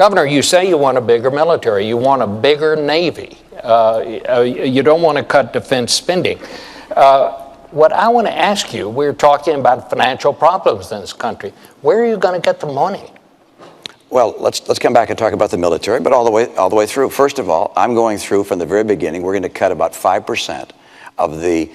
Governor, you say you want a bigger military. You want a bigger Navy. You don't want to cut defense spending. What I want to ask you, we're talking about financial problems in this country. Where are you going to get the money? Well, let's come back and talk about the military, but all the way through. First of all, I'm going through from the very beginning. We're going to cut about 5% of the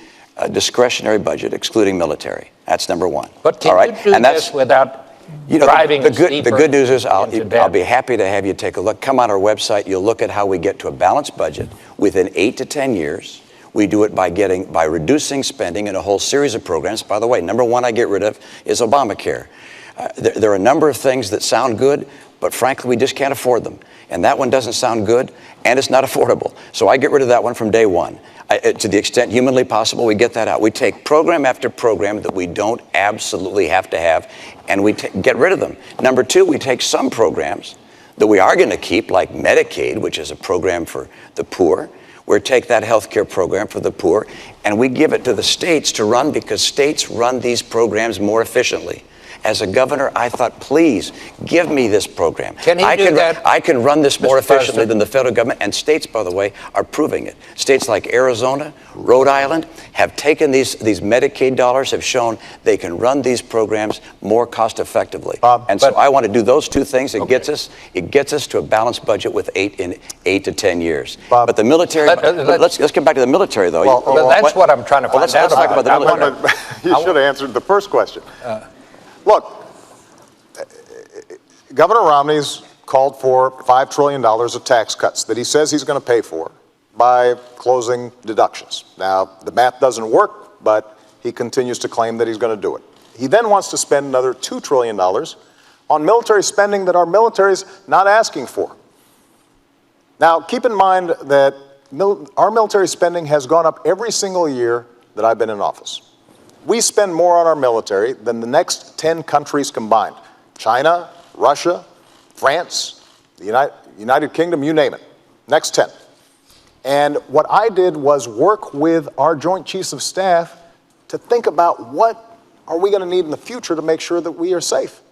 discretionary budget, excluding military. That's number one. But can you do this without driving the good news is I'll be happy to have you take a look. Come on our website. You'll look at how we get to a balanced budget within 8 to 10 years. We do it by reducing spending in a whole series of programs. By the way, number one I get rid of is Obamacare. There are a number of things that sound good, but frankly, we just can't afford them. And that one doesn't sound good, and it's not affordable. So I get rid of that one from day one. To the extent humanly possible, we get that out. We take program after program that we don't absolutely have to have, and we get rid of them. Number two, we take some programs that we are going to keep, like Medicaid, which is a program for the poor. We take that health care program for the poor, and we give it to the states to run because states run these programs more efficiently. As a governor, I thought, please, give me this program. Can he do that? I can run this more Mr. efficiently President? than the federal government, and states, by the way, are proving it. States like Arizona, Rhode Island have taken these Medicaid dollars, have shown they can run these programs more cost effectively. So I want to do those two things. It gets us to a balanced budget with 8 to 10 years. Bob, but the military, let's get back to the military, though. Well, that's what I'm trying to find out. Let's talk about the military. You should have answered the first question. Look, Governor Romney's called for $5 trillion of tax cuts that he says he's going to pay for by closing deductions. Now, the math doesn't work, but he continues to claim that he's going to do it. He then wants to spend another $2 trillion on military spending that our military's not asking for. Now, keep in mind that our military spending has gone up every single year that I've been in office. We spend more on our military than the next 10 countries combined. China, Russia, France, the United Kingdom, you name it. Next 10. And what I did was work with our Joint Chiefs of Staff to think about what are we going to need in the future to make sure that we are safe.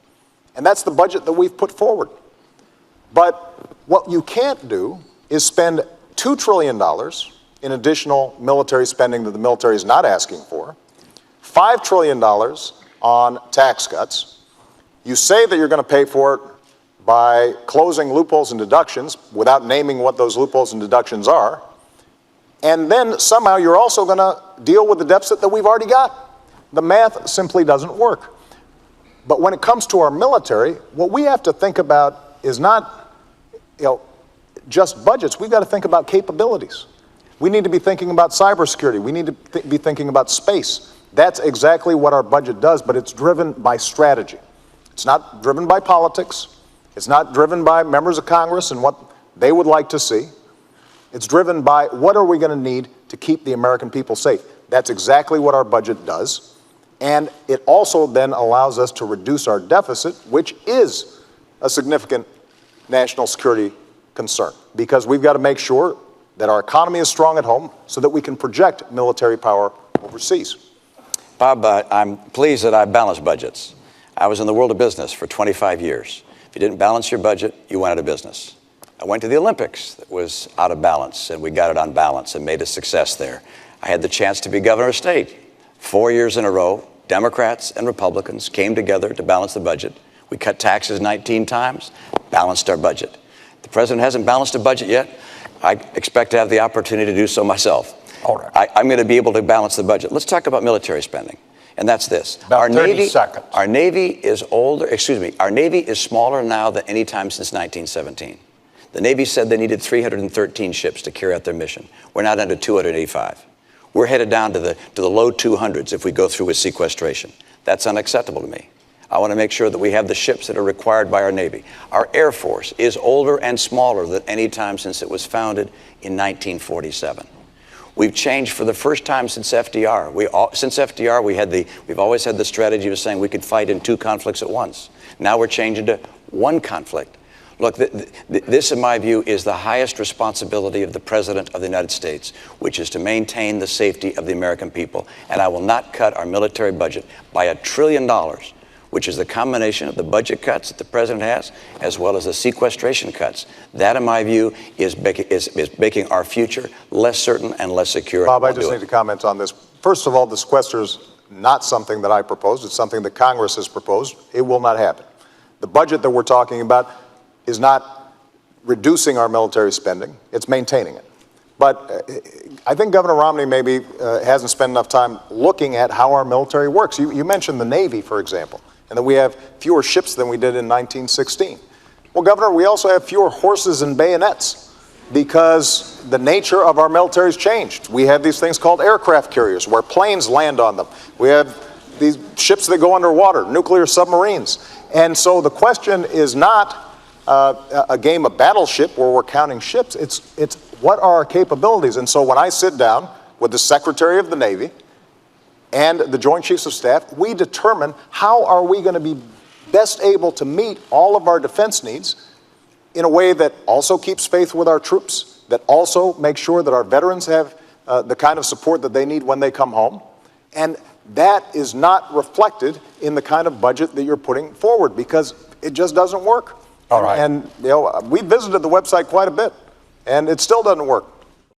And that's the budget that we've put forward. But what you can't do is spend $2 trillion in additional military spending that the military is not asking for, $5 trillion on tax cuts. You say that you're going to pay for it by closing loopholes and deductions without naming what those loopholes and deductions are. And then somehow you're also going to deal with the deficit that we've already got. The math simply doesn't work. But when it comes to our military, what we have to think about is not, just budgets. We've got to think about capabilities. We need to be thinking about cybersecurity. We need to be thinking about space. That's exactly what our budget does, but it's driven by strategy. It's not driven by politics. It's not driven by members of Congress and what they would like to see. It's driven by what are we going to need to keep the American people safe. That's exactly what our budget does. And it also then allows us to reduce our deficit, which is a significant national security concern, because we've got to make sure that our economy is strong at home so that we can project military power overseas. Bob, I'm pleased that I balanced budgets. I was in the world of business for 25 years. If you didn't balance your budget, you went out of business. I went to the Olympics that was out of balance, and we got it on balance and made a success there. I had the chance to be governor of state. 4 years in a row, Democrats and Republicans came together to balance the budget. We cut taxes 19 times, balanced our budget. The president hasn't balanced a budget yet. I expect to have the opportunity to do so myself. All right. I'm going to be able to balance the budget. Let's talk about military spending. And that's this. About 30 seconds. Our Navy is our Navy is smaller now than any time since 1917. The Navy said they needed 313 ships to carry out their mission. We're now down to 285. We're headed down to the low 200s if we go through with sequestration. That's unacceptable to me. I want to make sure that we have the ships that are required by our Navy. Our Air Force is older and smaller than any time since it was founded in 1947. We've changed for the first time since FDR. Since FDR, we've always had the strategy of saying we could fight in 2 conflicts at once. Now we're changing to 1 conflict. Look, this, in my view, is the highest responsibility of the President of the United States, which is to maintain the safety of the American people. And I will not cut our military budget by $1 trillion. which is the combination of the budget cuts that the president has, as well as the sequestration cuts. That, in my view, is making our future less certain and less secure. Bob, I just need to comment on this. First of all, the sequester is not something that I proposed. It's something that Congress has proposed. It will not happen. The budget that we're talking about is not reducing our military spending. It's maintaining it. But I think Governor Romney maybe hasn't spent enough time looking at how our military works. You mentioned the Navy, for example, and that we have fewer ships than we did in 1916. Well, Governor, we also have fewer horses and bayonets because the nature of our military has changed. We have these things called aircraft carriers where planes land on them. We have these ships that go underwater, nuclear submarines. And so the question is not a game of battleship where we're counting ships. It's what are our capabilities? And so when I sit down with the Secretary of the Navy and the Joint Chiefs of Staff, we determine how are we going to be best able to meet all of our defense needs in a way that also keeps faith with our troops, that also makes sure that our veterans have the kind of support that they need when they come home. And that is not reflected in the kind of budget that you're putting forward because it just doesn't work. All right. And we visited the website quite a bit, and it still doesn't work.